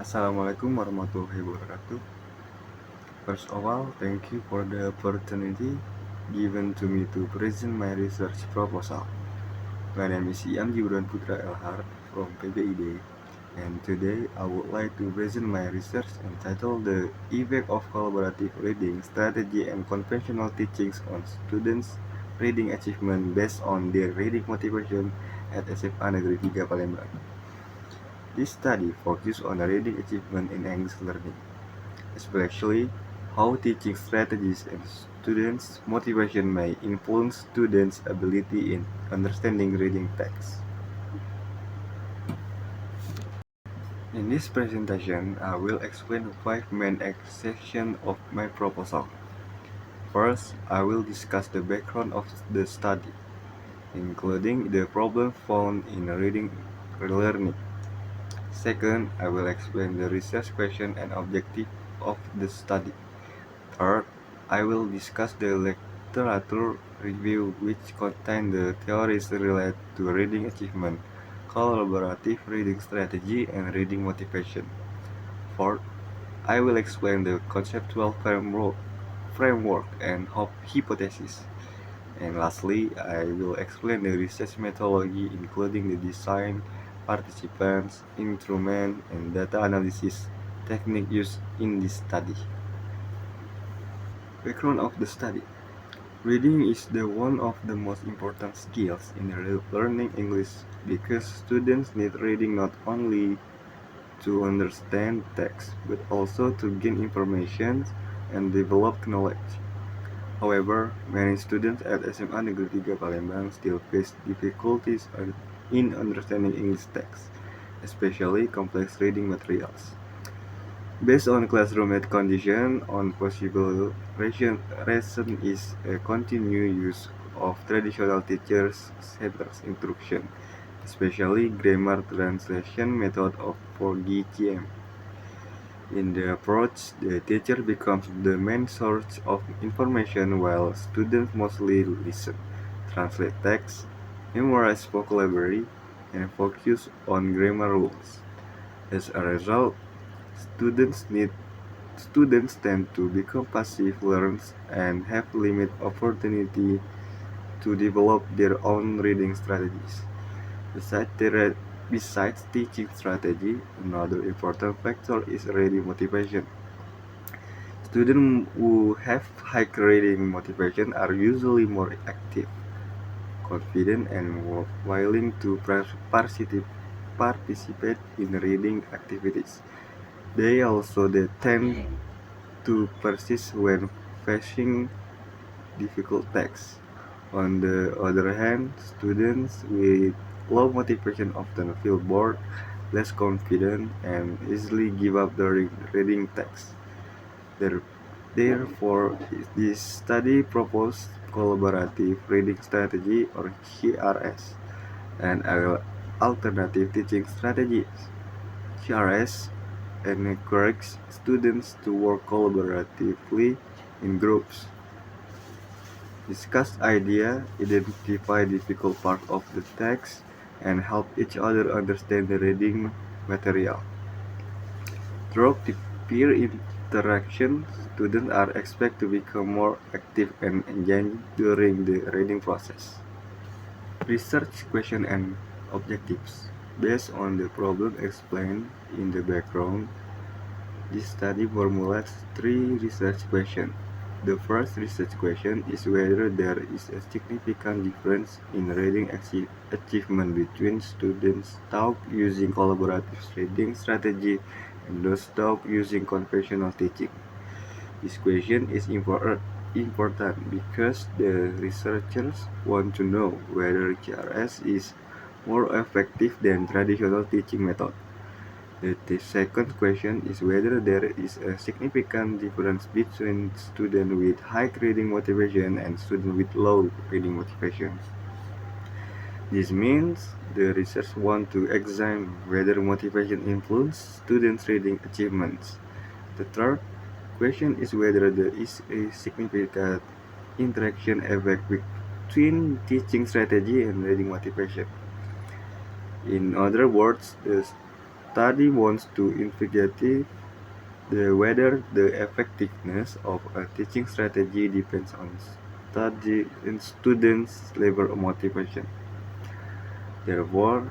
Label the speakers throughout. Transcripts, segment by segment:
Speaker 1: Assalamualaikum warahmatullahi wabarakatuh. First of all, thank you for the opportunity given to me to present my research proposal. My name is Ian Gibran Putra Elhar from PBID, and today I would like to present my research entitled The Effect of Collaborative Reading Strategy and Conventional Teachings on Students' Reading Achievement based on their reading motivation at SMA Negeri 3 Palembang. This study focuses on reading achievement in English learning, especially how teaching strategies and students' motivation may influence students' ability in understanding reading text. In this presentation, I will explain the 5 main sections of my proposal. First, I will discuss the background of the study, including the problem found in reading learning. Second, I will explain the research question and objective of the study. Third, I will discuss the literature review which contain the theories related to reading achievement, collaborative reading strategy, and reading motivation. Fourth, I will explain the conceptual framework and hypothesis. And lastly, I will explain the research methodology including the design, participants, instrument, and data analysis technique used in this study. Background of the study. Reading is one of the most important skills in learning English because students need reading not only to understand text but also to gain information and develop knowledge. However, many students at SMA Negeri 3 Palembang still face difficulties in understanding English text, especially complex reading materials. Based on classroom condition, on possible reason is a continued use of traditional teachers-centered instruction, especially grammar translation method of 4GTM. In the approach, the teacher becomes the main source of information while students mostly listen, translate text, memorize vocabulary, and focus on grammar rules. As a result, students tend to become passive learners and have limited opportunity to develop their own reading strategies. Besides teaching strategy, another important factor is reading motivation. Students who have high reading motivation are usually more active, confident, and more willing to participate in reading activities. They tend to persist when facing difficult texts. On the other hand, students with low motivation often feel bored, less confident, and easily give up during reading text. There- Therefore, this study proposed collaborative reading strategy or CRS and alternative teaching strategies. CRS encourages students to work collaboratively in groups, discuss ideas, identify difficult parts of the text, and help each other understand the reading material. Through the peer interaction, students are expected to become more active and engaged during the reading process. Research question and objectives. Based on the problem explained in the background, this study formulates 3 research questions. The first research question is whether there is a significant difference in reading achievement between students taught using collaborative reading strategy and those taught using conventional teaching. This question is important because the researchers want to know whether KRS is more effective than traditional teaching method. The second question is whether there is a significant difference between students with high reading motivation and students with low reading motivation. This means the research want to examine whether motivation influences students' reading achievements. The third question is whether there is a significant interaction effect between teaching strategy and reading motivation. In other words, the study wants to investigate whether the effectiveness of a teaching strategy depends on students' level of motivation. Therefore,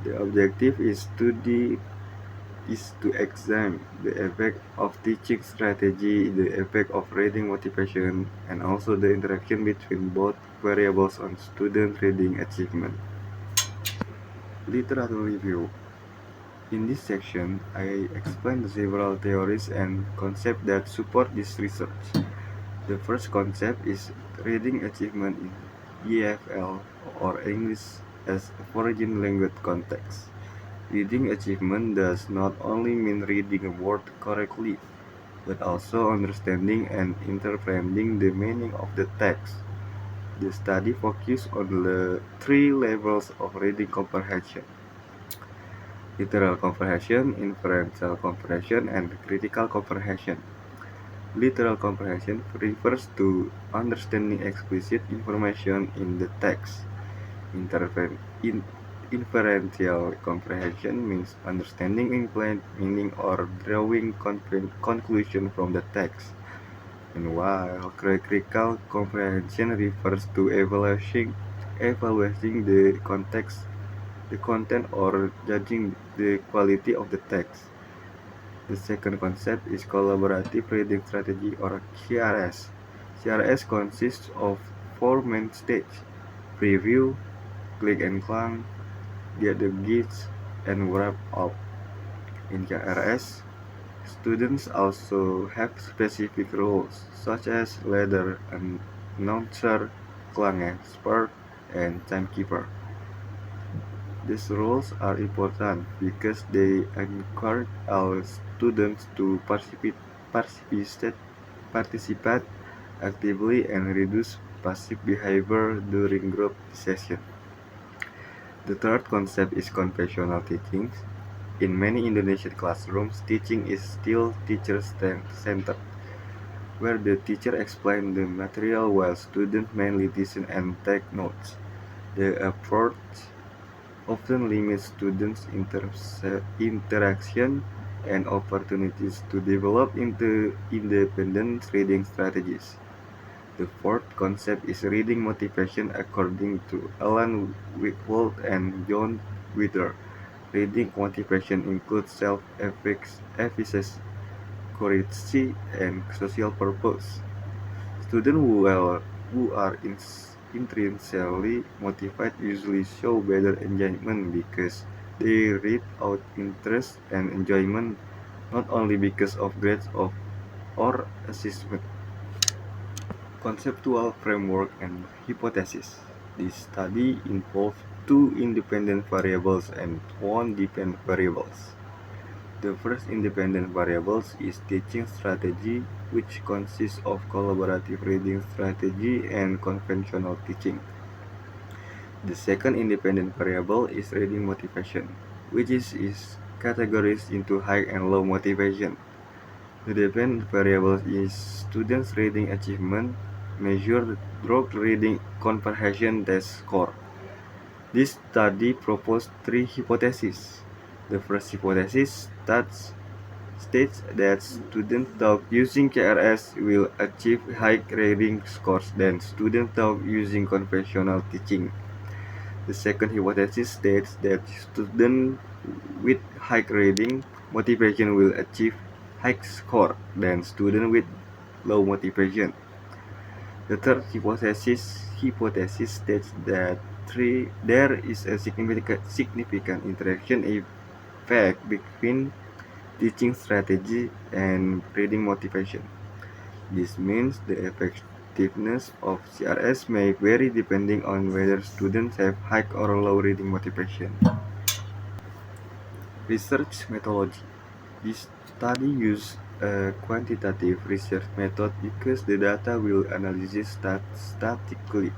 Speaker 1: the objective is to examine the effect of teaching strategy, the effect of reading motivation, and also the interaction between both variables on student reading achievement. Literature review. In this section, I explain several theories and concepts that support this research. The first concept is reading achievement in EFL, or English as a foreign language context. Reading achievement does not only mean reading a word correctly, but also understanding and interpreting the meaning of the text. The study focuses on the three levels of reading comprehension: literal comprehension, inferential comprehension, and critical comprehension. Literal comprehension refers to understanding explicit information in the text. Inferential comprehension means understanding implied meaning or drawing conclusion from the text. And while critical comprehension refers to evaluating the context, the content, or judging the quality of the text. The second concept is collaborative reading strategy, or CRS. CRS consists of four main stages: preview, click and clang, get the gist, and wrap up. In KRS, students also have specific roles, such as leader, announcer, clang expert, and timekeeper. These roles are important because they encourage all students to participate actively and reduce passive behavior during group sessions. The third concept is conventional teaching. In many Indonesian classrooms, teaching is still teacher-centered, where the teacher explains the material while students mainly listen and take notes. The approach often limits students' interaction and opportunities to develop into independent reading strategies. The fourth concept is reading motivation according to Alan Wakefield and John Witter. Reading motivation includes self-efficacy, curiosity, and social purpose. Students who are intrinsically motivated usually show better engagement because they read out interest and enjoyment, not only because of grades or assessment. Conceptual framework and hypothesis. This study involved two independent variables and one dependent variable. The first independent variable is teaching strategy, which consists of collaborative reading strategy and conventional teaching. The second independent variable is reading motivation, which is categorized into high and low motivation. The dependent variable is students' reading achievement, measured through reading comprehension test score. This study proposed three hypotheses. The first hypothesis states that students taught using KRS will achieve high reading scores than students taught using conventional teaching. The second hypothesis states that students with high reading motivation will achieve high score than students with low motivation. The third hypothesis states that there is a significant interaction effect between teaching strategy and reading motivation. This means the effectiveness of CRS may vary depending on whether students have high or low reading motivation. Research methodology. This study used a quantitative research method because the data will analyze statically.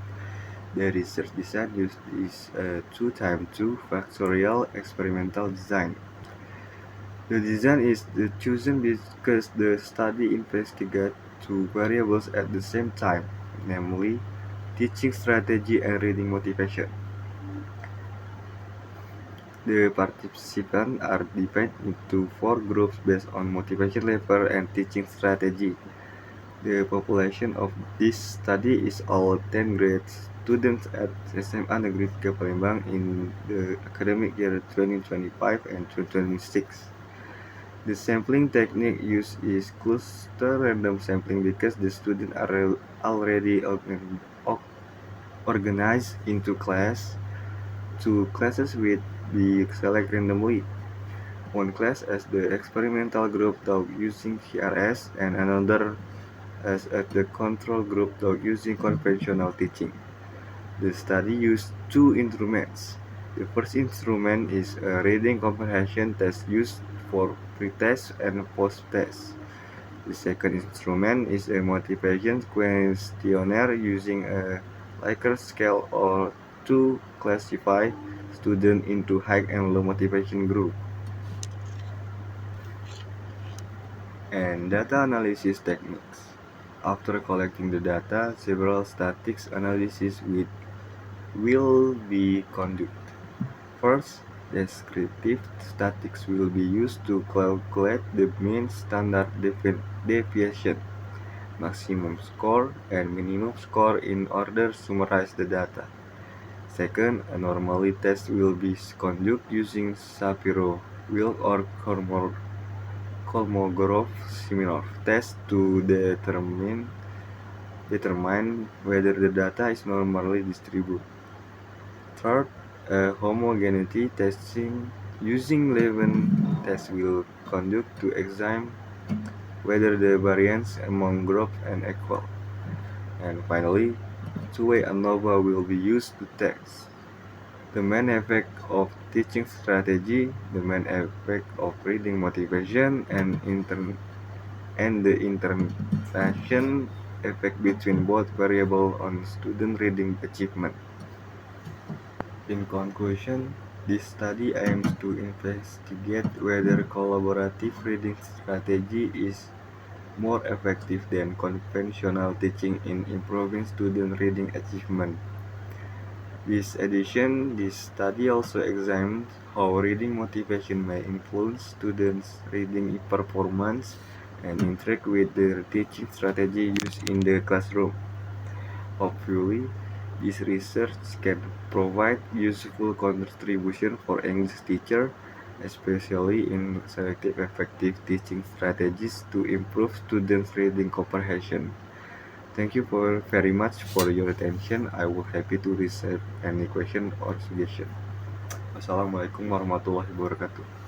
Speaker 1: The research design used is a 2x2 factorial experimental design. The design is chosen because the study investigates two variables at the same time, namely teaching strategy and reading motivation. The participants are divided into 4 groups based on motivation level and teaching strategy. The population of this study is all 10th grade students at SMA Negeri 3 Palembang in the academic year 2025 and 2026. The sampling technique used is cluster random sampling because the students are already organized into class. 2 classes will be selected randomly. One class as the experimental group taught using CRS and another as at the control group taught using conventional teaching. The study used 2 instruments. The first instrument is a reading comprehension test used for pre-test and post-test. The second instrument is a motivation questionnaire using a Likert scale or to classify students into high and low motivation group. And data analysis techniques. After collecting the data, several statistics analyses will be conducted. First, descriptive statistics will be used to calculate the mean standard deviation, maximum score, and minimum score in order to summarize the data. Second, a anomaly test will be conducted using Shapiro-Wilk or Kolmogorov-Smirnov test to determine whether the data is normally distributed. Third, a homogeneity testing using Levin test will conduct to examine whether the variance among groups is equal. And finally, two-way ANOVA will be used to test the main effect of teaching strategy, the main effect of reading motivation, and the interaction effect between both variables on student reading achievement. In conclusion, this study aims to investigate whether collaborative reading strategy is more effective than conventional teaching in improving student reading achievement. This study also examines how reading motivation may influence students' reading performance and interact with the teaching strategy used in the classroom. Hopefully, this research can provide useful contribution for English teachers, especially in selecting effective teaching strategies to improve students' reading comprehension. Thank you very much for your attention. I will happy to receive any question or suggestion. Wassalamualaikum warahmatullahi wabarakatuh.